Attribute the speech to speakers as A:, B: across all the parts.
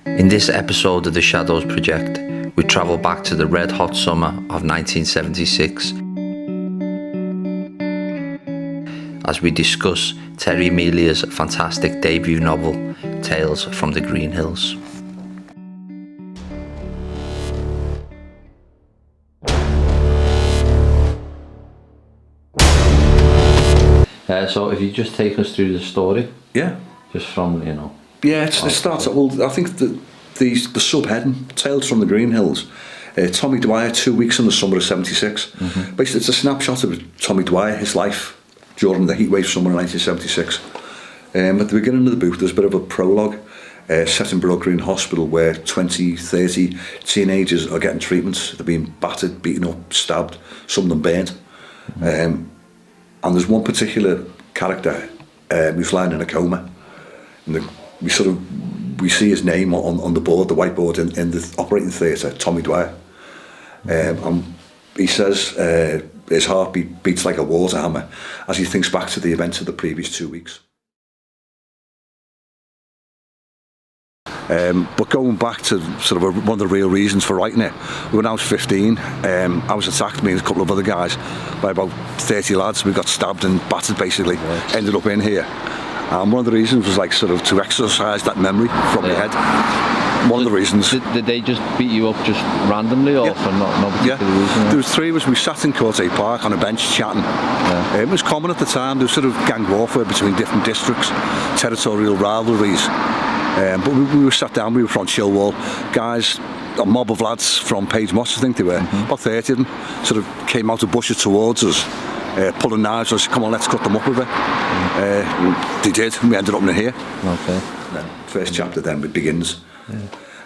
A: In this episode of the Shadows Project, we travel back to the red-hot summer of 1976 as we discuss Terrymelia's fantastic debut novel, Tales from the Greenhills. So if you just take us through the story.
B: Yeah.
A: Just from,
B: Yeah, it starts, well, I think the subheading, Tales from the Greenhills, Tommy Dwyer, 2 weeks in the summer of 76. Mm-hmm. Basically, it's a snapshot of Tommy Dwyer, his life during the heatwave summer of 1976. At the beginning of the book, there's a bit of a prologue set in Broad Green Hospital where 20, 30 teenagers are getting treatments. They're being battered, beaten up, stabbed, some of them burnt. Mm-hmm. And there's one particular character who's lying in a coma. And we see his name on the board, the whiteboard in the operating theatre, Tommy Dwyer. And he says his heartbeat beats like a water hammer as he thinks back to the events of the previous 2 weeks. But going back to sort of one of the real reasons for writing it, when I was 15, I was attacked, me and a couple of other guys, by about 30 lads. We got stabbed and battered basically, ended up in here. And one of the reasons was to exercise that memory from your head. One of the reasons.
A: Did they just beat you up just randomly or for no particular reason?
B: There was three of us. We sat in Courtay Park on a bench chatting. Yeah. It was common at the time. There was sort of gang warfare between different districts, territorial rivalries. But we were sat down, we were from Chilwell, guys, a mob of lads from Page Moss, I think they were, about 30 of them, sort of came out of bushes towards us, pulling knives. I said, come on, let's cut them up a bit. They did, and we ended up in here.
A: Okay.
B: First chapter then begins.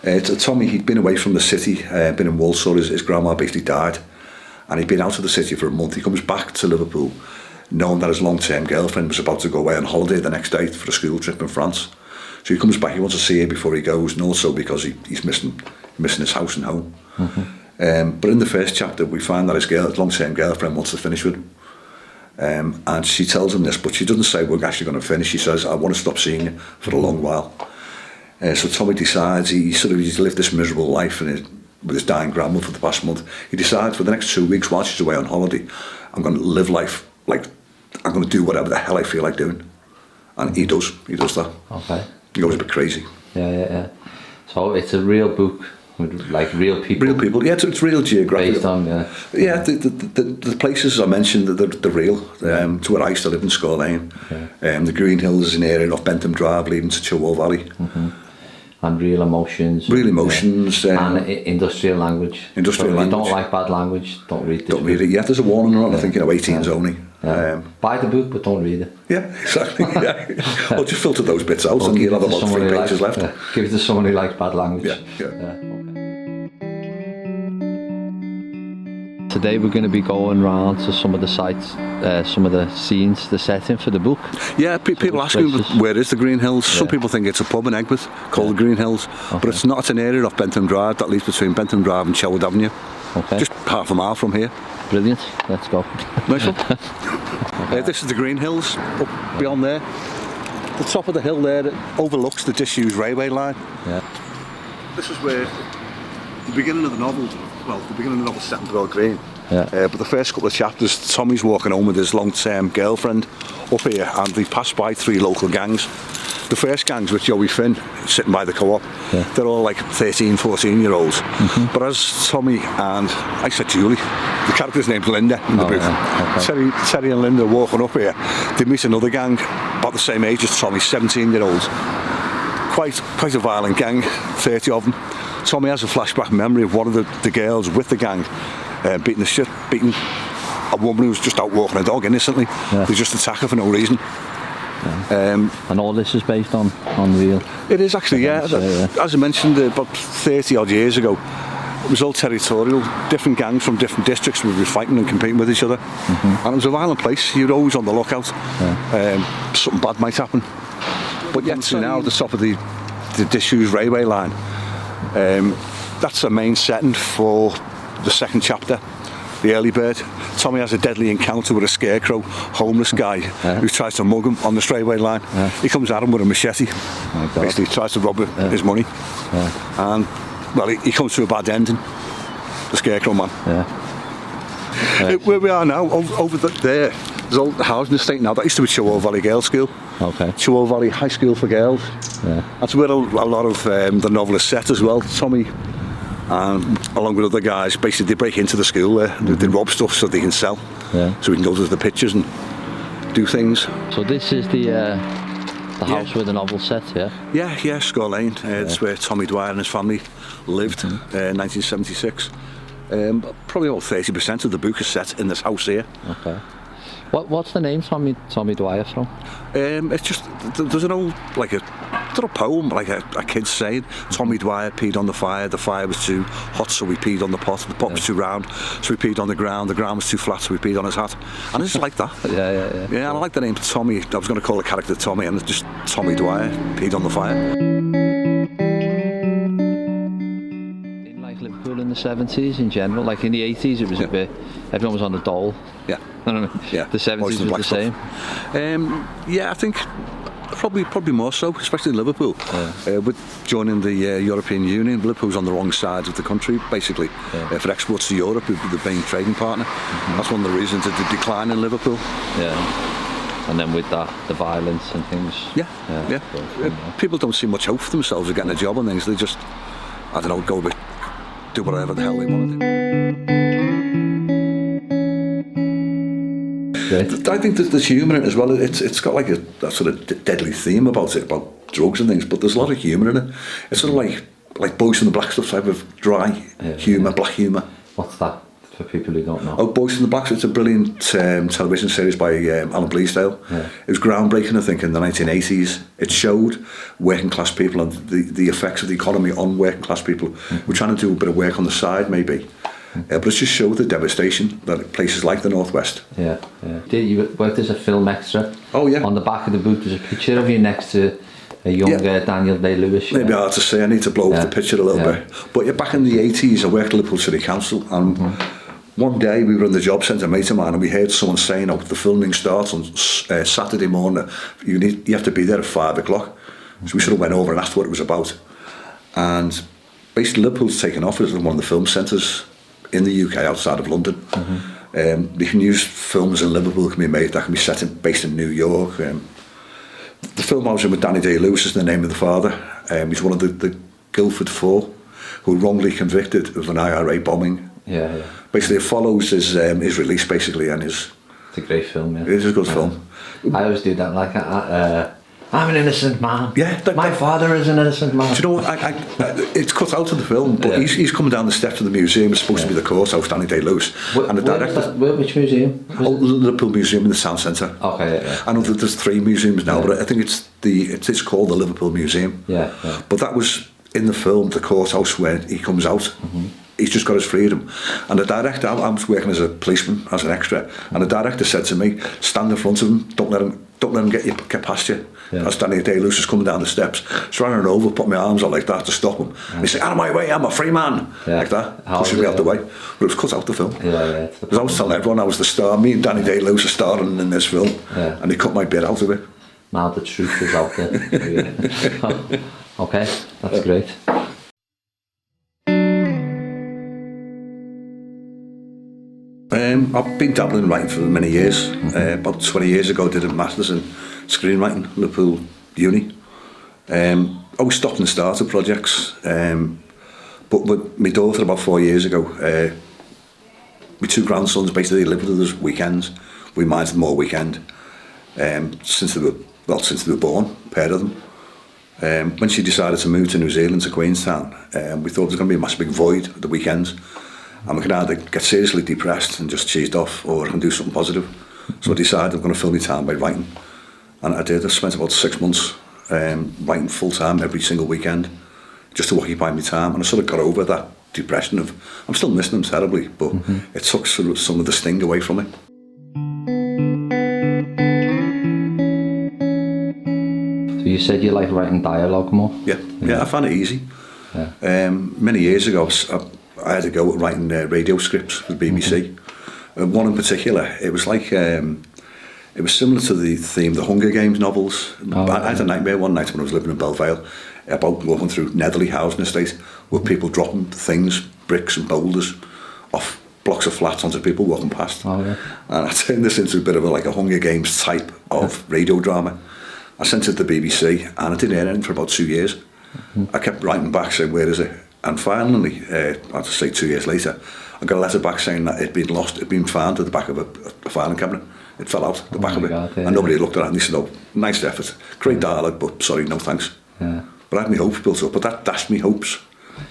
B: Yeah. Tommy, he'd been away from the city, been in Walsall, his grandma basically died, and he'd been out of the city for a month. He comes back to Liverpool, knowing that his long-term girlfriend was about to go away on holiday the next day for a school trip in France. So he comes back, he wants to see her before he goes, and also because he's missing his house and home. Mm-hmm. But in the first chapter, we find that his long-term girlfriend wants to finish with him. And she tells him this, but she doesn't say we're actually going to finish. She says, I want to stop seeing you for a long while. So Tommy decides, he's lived this miserable life with his dying grandmother for the past month. He decides for the next 2 weeks while she's away on holiday, I'm going to live life like I'm going to do whatever the hell I feel like doing. And he does that. Okay. He goes a bit crazy.
A: Yeah. So it's a real book with real people.
B: Real people, yeah. It's real geographic.
A: Based on,
B: yeah. The places I mentioned, they're real. To where I used to live in Score Lane. Okay. The Greenhills is an area off Bentham Drive leading to Chilwell Valley. Mm-hmm.
A: And real emotions.
B: Real emotions.
A: And industrial language.
B: Industrial language.
A: If you don't like bad language, don't read this.
B: Don't read it. Yeah, there's a warning on it. I think 18s only.
A: Yeah. Buy the book, but don't read it.
B: Yeah, exactly. Yeah. Well, just filter those bits out, and you'll have about 3 pages left.
A: Give it to someone who likes bad language.
B: Yeah.
A: Okay. Today we're going to be going round to some of the sites, some of the scenes, the setting for the book. Yeah,
B: people ask me where is the Greenhills. Some people think it's a pub in Egberth called the Greenhills, but it's not. It's an area off Bentham Drive that leads between Bentham Drive and Sherwood Avenue. Okay. Just half a mile from here.
A: Brilliant. Let's go.
B: Nice one. This is the Greenhills up beyond there. The top of the hill there that overlooks the disused railway line. Yeah. This is where the beginning of the novel. Well, the beginning of the novel set in Broad Green. Yeah. But the first couple of chapters, Tommy's walking home with his long-term girlfriend up here, and they pass by 3 local gangs. The first gang's with Joey Finn, sitting by the co-op. Yeah. They're all like 13, 14-year-olds. Mm-hmm. But as Tommy and, I said Julie, the character's name's Linda in the book. Yeah. Okay. Terry and Linda walking up here, they meet another gang, about the same age as Tommy, 17-year-olds. Quite a violent gang, 30 of them. Tommy has a flashback memory of one of the girls with the gang beating a woman who was just out walking a dog innocently. Yeah. They just attack her for no reason. Yeah.
A: And all this is based on real?
B: It is actually, yeah. As I mentioned, about 30 odd years ago, it was all territorial. Different gangs from different districts would be fighting and competing with each other. Mm-hmm. And it was a violent place. You're always on the lookout. Yeah. Something bad might happen. But yet to now, at the top of the disused railway line, that's the main setting for the second chapter. the early bird. Tommy has a deadly encounter with a scarecrow, homeless guy who tries to mug him on the straightaway line. He comes at him with a machete. Basically tries to rob his money. And well, he comes to a bad ending. The scarecrow man. Where we are now, over there, there's an old housing estate now. That used to be Chilwell Valley Girls' School. Okay. Chilwell Valley High School for Girls. That's where a lot of the novelists set as well. Tommy, along with other guys, basically they break into the school there. They rob stuff so they can sell. So we can go to the pictures and do things.
A: So this is the house where the novel's set,
B: Yeah, Score Lane. It's where Tommy Dwyer and his family lived in 1976. Probably about 30% of the book is set in this house here.
A: Okay. What's the name Tommy Dwyer from?
B: It's just, there's an old, like a poem, like a kid's saying. Tommy Dwyer peed on the fire was too hot so we peed on the pot was too round so we peed on the ground was too flat so we peed on his hat. And it's just like that. Yeah, and I like the name Tommy. I was going to call the character Tommy, and it's just Tommy Dwyer, peed on the fire.
A: Liverpool in the 70s in general, like in the 80s it was a bit, everyone was on the dole. The 70s was the same.
B: I think probably more so, especially in Liverpool. With joining the European Union, Liverpool's on the wrong side of the country basically. For exports to Europe, we were the main trading partner. That's one of the reasons of the decline in Liverpool.
A: And then with that, the violence and things.
B: People don't see much hope for themselves of getting a job and things. They just, I don't know, go a bit, do whatever the hell they want to do. I think there's humour in it as well. It's got like a sort of deadly theme about it, about drugs and things, but there's a lot of humour in it. It's sort of like Boys from the Black Stuff type of dry humour, black humour.
A: What's that for people who don't know?
B: Oh, Boys from the Black Stuff, it's a brilliant television series by Alan Bleasdale. It was groundbreaking, I think, in the 1980s. It showed working class people and the effects of the economy on working class people. We're trying to do a bit of work on the side maybe. But it just showed the devastation that places like the Northwest.
A: You worked as a film extra. On the back of the book there's a picture of you next to a younger Daniel Day-Lewis.
B: Maybe hard to say, I need to blow up the picture a little bit. But back in the 80s I worked at Liverpool City Council, and one day we were in the job centre, mate of mine, and we heard someone saying, the filming starts on Saturday morning, you have to be there at 5 o'clock. So we sort of went over and asked what it was about. And basically Liverpool's taken off as one of the film centres in the UK outside of London. They can use films in Liverpool can be made that can be based in New York. The film I was in with Danny Day-Lewis is the name of the father. He's one of the Guildford Four who were wrongly convicted of an IRA bombing. Basically it follows his release basically, and it's
A: a great film.
B: It is a good film.
A: I always do that, like I'm an innocent man. My father is an innocent man.
B: Do you know what? It's cut out of the film, but he's coming down the steps of the museum. It's supposed to be the courthouse, Danny Day-Lewis.
A: And the director. Which museum?
B: Liverpool Museum in the Town Centre. I know that there's 3 museums now, but I think it's called the Liverpool Museum. But that was in the film, the courthouse where he comes out. He's just got his freedom. And the director, I was working as a policeman, as an extra, and the director said to me, stand in front of him, don't let him get past you. As Danny Day-Lewis was coming down the steps, so I ran over, put my arms out like that to stop him. And he said, out of my way, I'm a free man. Like that, pushing me out the way. But it was cut out the film. Because I was telling everyone I was the star, me and Danny Day-Lewis are starring in this film, and they cut my bit out of it.
A: Now the truth is out there. Okay, that's great.
B: I've been dabbling in writing for many years. About 20 years ago I did a Masters in Screenwriting, Liverpool Uni. Always stopped and started projects. But with my daughter about 4 years ago, my 2 grandsons basically lived with us weekends. We minded them all weekend. Since they were born, a pair of them. When she decided to move to New Zealand, to Queenstown, we thought there was going to be a massive big void at the weekends. And we can either get seriously depressed and just cheesed off, or I can do something positive. So I decided I'm going to fill my time by writing. And I did. I spent about 6 months writing full time every single weekend, just to occupy my time. And I sort of got over that depression of, I'm still missing them terribly, but it took sort of some of the sting away from it.
A: So you said you like writing dialogue more?
B: Yeah, I found it easy. Many years ago, I had to go at writing radio scripts for the BBC. One in particular, it was like, it was similar to the theme of the Hunger Games novels. I had a nightmare one night when I was living in Belvale about walking through Netherley housing estate with people dropping things, bricks and boulders off blocks of flats onto people walking past. And I turned this into a bit of a Hunger Games type of radio drama. I sent it to the BBC and I didn't hear anything for about 2 years. I kept writing back saying, where is it? And finally, I'd say 2 years later, I got a letter back saying that it'd been lost, it'd been found at the back of a filing cabinet. It fell out the back of it. God, and nobody looked at it and they said, oh, nice effort, great dialogue, but sorry, no thanks. But I had my hopes built up, but that dashed me hopes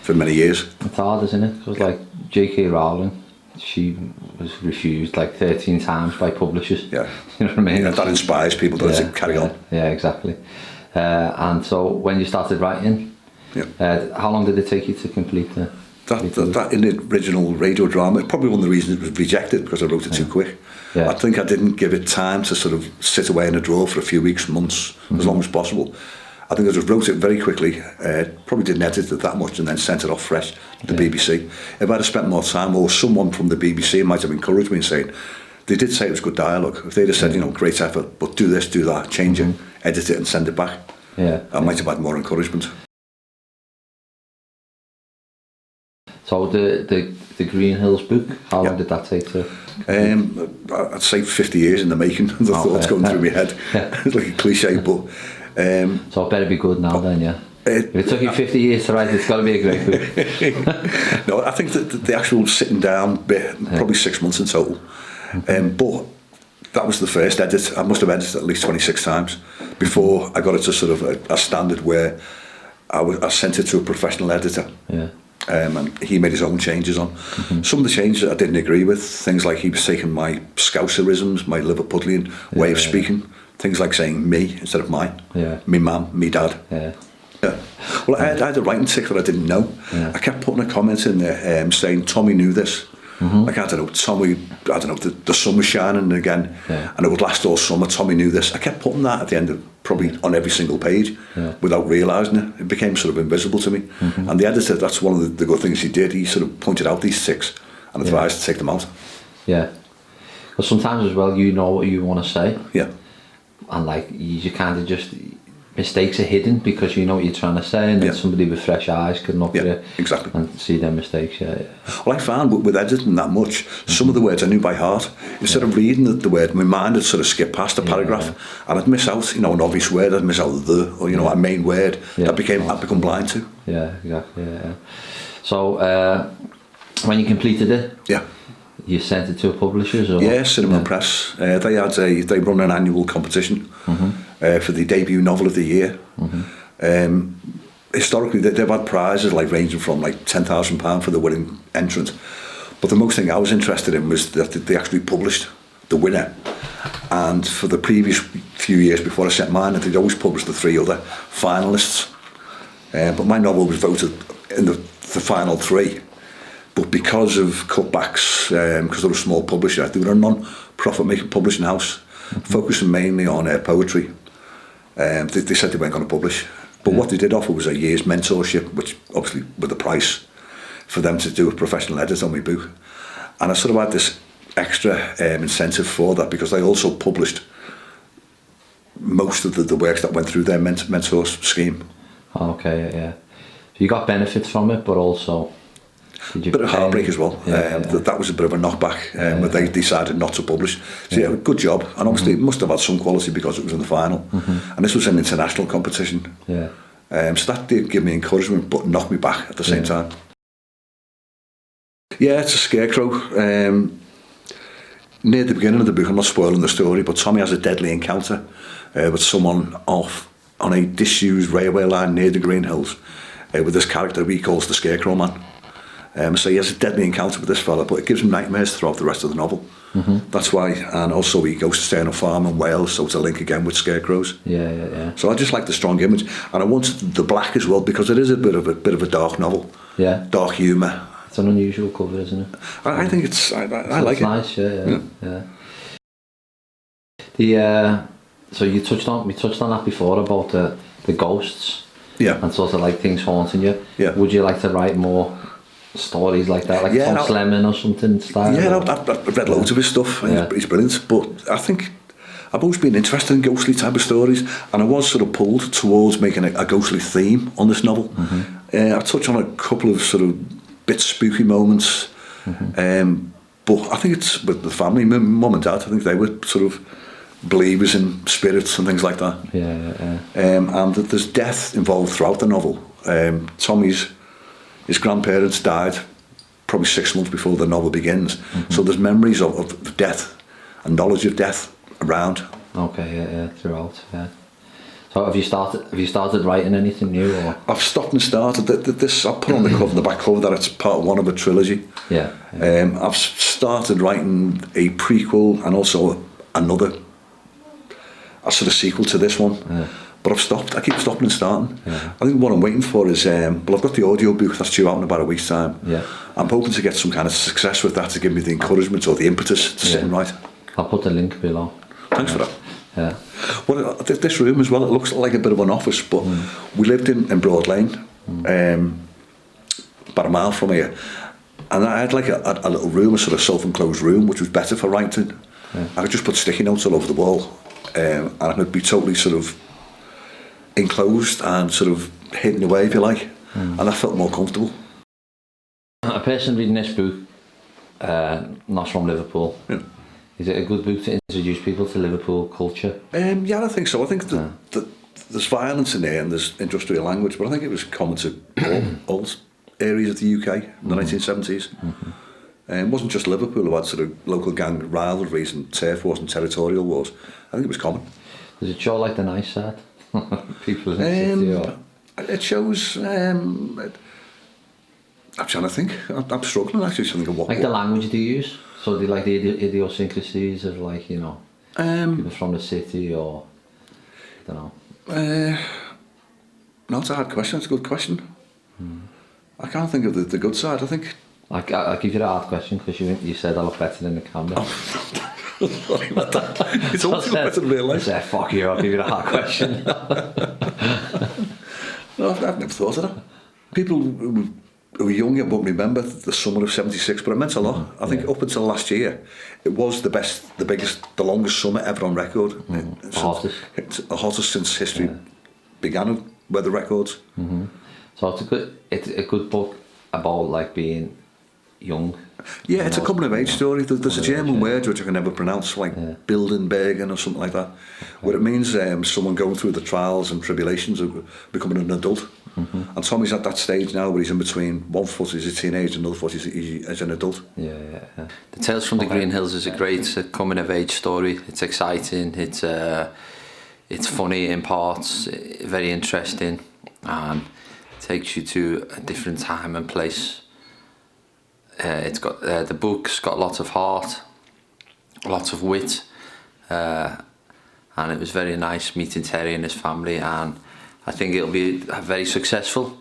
B: for many years.
A: It's hard, isn't it? Because like J.K. Rowling, she was refused like 13 times by publishers. You know what I mean?
B: That inspires people to carry on.
A: Yeah, exactly. And so when you started writing, how long did it take you to complete the...
B: That in the original radio drama, probably one of the reasons it was rejected, because I wrote it too quick. I think I didn't give it time to sort of sit away in a drawer for a few weeks, months, as long as possible. I think I just wrote it very quickly, probably didn't edit it that much, and then sent it off fresh to the BBC. If I'd have spent more time, or someone from the BBC might have encouraged me and saying, they did say it was good dialogue. If they'd have said, you know, great effort, but do this, do that, change it, edit it and send it back, I might have had more encouragement.
A: So the Greenhills book, how long did that take to...
B: I'd say 50 years in the making. The thoughts going through my head. It's like a cliche, but...
A: so it better be good now then, if it took you 50 years to write, it's got to be a great book.
B: No, I think that the actual sitting down bit, probably 6 months in total. But that was the first edit. I must have edited at least 26 times before I got it to sort of a standard where I sent it to a professional editor. And he made his own changes on. Some of the changes I didn't agree with, things like he was taking my Scouserisms, my Liverpudlian way of speaking, things like saying me instead of mine, me mum, me dad. Well, I had a writing tick that I didn't know. I kept putting a comment in there saying Tommy knew this. Like, I don't know, Tommy, I don't know, the sun was shining again, and it would last all summer, Tommy knew this. I kept putting that at the end of, probably on every single page, without realising it. It became sort of invisible to me. And the editor, that's one of the good things he did, he sort of pointed out these ticks and advised to take them out.
A: Because sometimes as well, you know what you want to say. And like, you kind of just... mistakes are hidden because you know what you're trying to say, and then somebody with fresh eyes can look at it and see their mistakes.
B: Well, I found with editing that much, some of the words I knew by heart. Instead of reading the word, my mind would sort of skip past a paragraph, and I'd miss out, you know, an obvious word. I'd miss out the, or you know, a main word that I'd become blind to.
A: Exactly. So when you completed it, you sent it to a publisher's? Or?
B: Cinema Press. They run an annual competition for the debut novel of the year. Historically, they've had prizes like ranging from like £10,000 for the winning entrant. But the most thing I was interested in was that they actually published the winner. And for the previous few years before I sent mine, they'd always published the 3 other finalists. But my novel was voted in the final 3. But because of cutbacks, because they were a small publisher, they were a non-profit making publishing house, focusing mainly on poetry. They said they weren't going to publish. But what they did offer was a year's mentorship, which obviously with the price for them to do a professional edit on my book. And I sort of had this extra incentive for that, because they also published most of the works that went through their mentor scheme.
A: So you got benefits from it, but also...
B: A bit of heartbreak as well. That was a bit of a knockback when they decided not to publish. So good job, and obviously it must have had some quality because it was in the final, and this was an international competition. So that did give me encouragement, but knocked me back at the same time. It's a scarecrow. Near the beginning of the book, I'm not spoiling the story, but Tommy has a deadly encounter with someone off on a disused railway line near the Greenhills, with this character he calls the Scarecrow Man. So he has a deadly encounter with this fella, but it gives him nightmares throughout the rest of the novel. That's why, and also he goes to stay on a farm in Wales, so it's a link again with scarecrows. So I just like the strong image, and I wanted the black as well, because it is a bit of a dark novel. Dark humour.
A: It's an unusual cover, isn't it?
B: I think it's I like it.
A: Nice, so we touched on that before about the ghosts. And sort of like things haunting you. Would you like to write more stories like that, like
B: Yeah,
A: Tom Slemon or something style?
B: Yeah, I've read loads of his stuff.
A: Yeah.
B: He's brilliant. But I think I've always been interested in ghostly type of stories, and I was sort of pulled towards making a ghostly theme on this novel. I touch on a couple of sort of bit spooky moments, but I think it's with the family, mum and dad. I think they were sort of believers in spirits and things like that. And that there's death involved throughout the novel. Tommy's his grandparents died probably 6 months before the novel begins, so there's memories of death and knowledge of death around.
A: Okay, throughout. Yeah. So have you started writing anything new? Or?
B: I've stopped and started. This I put on the cover, the back cover, that it's part one of a trilogy.
A: Yeah.
B: I've started writing a prequel and also a sort of sequel to this one. Yeah. But I've stopped. I keep stopping and starting. Yeah. I think what I'm waiting for is, I've got the audio book that's due out in about a week's time. Yeah. I'm hoping to get some kind of success with that to give me the encouragement or the impetus to sit and write.
A: I'll put the link below.
B: Thanks for that.
A: Yeah.
B: Well, this room as well, it looks like a bit of an office, but we lived in Broad Lane, about a mile from here, and I had like a little room, a sort of self-enclosed room, which was better for writing. Yeah. I could just put sticky notes all over the wall, and I could be totally sort of enclosed and sort of hidden away, if you like, and I felt more comfortable.
A: A person reading this book, not from Liverpool. Yeah. Is it a good book to introduce people to Liverpool culture?
B: Yeah, I think so. I think that there's violence in there and there's industrial language, but I think it was common to all areas of the UK in the 1970s. It wasn't just Liverpool who had sort of local gang rivalries and turf wars and territorial wars. I think it was common.
A: Does it show like the nice side? People in the city? Or?
B: It shows... I'm trying to think. I'm struggling actually to think of what...
A: Like the language they use? So they like the idiosyncrasies of, like, you know, people from the city, or I don't know.
B: No, it's a hard question. It's a good question. I can't think of the good side. I think
A: I'll give you the hard question because you said I look better than the camera.
B: Sorry about that. It's always better than real life.
A: I said, fuck you, I'll give you the hard question.
B: No, I've never thought of that. People who were younger won't remember the summer of '76, but it meant a lot. I think up until last year, it was the biggest, the longest summer ever on record. The hottest since history began with the records.
A: So it's a good book about like being young.
B: Yeah, it's a coming of age story. There's a German word which I can never pronounce, like Bildenbergen or something like that, where it means someone going through the trials and tribulations of becoming an adult. And Tommy's at that stage now where he's in between one foot is a teenager and another foot is an adult.
A: Yeah. The Tales from the Greenhills is a great coming of age story. It's exciting, it's funny in parts, very interesting, and takes you to a different time and place. It's got the book's got lots of heart, lots of wit, and it was very nice meeting Terry and his family, and I think it'll be very successful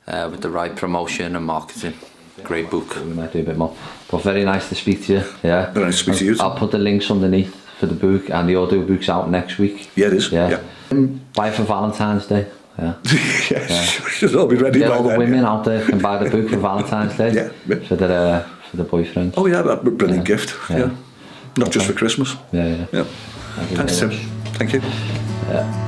A: with the right promotion and marketing. Great book. We might do a bit more, but very nice to speak to you. Yeah,
B: very nice to speak to you.
A: I'll put the links underneath for the book, and the audio book's out next week.
B: Yeah, it is.
A: Yeah. Buy for Valentine's Day. Yeah.
B: Should all be ready.
A: All the women out there can buy the book for Valentine's Day. For the boyfriend.
B: Oh yeah, that's a brilliant gift. Yeah. Not just for Christmas.
A: Yeah.
B: Thanks, Tim. Thank you.
A: Yeah.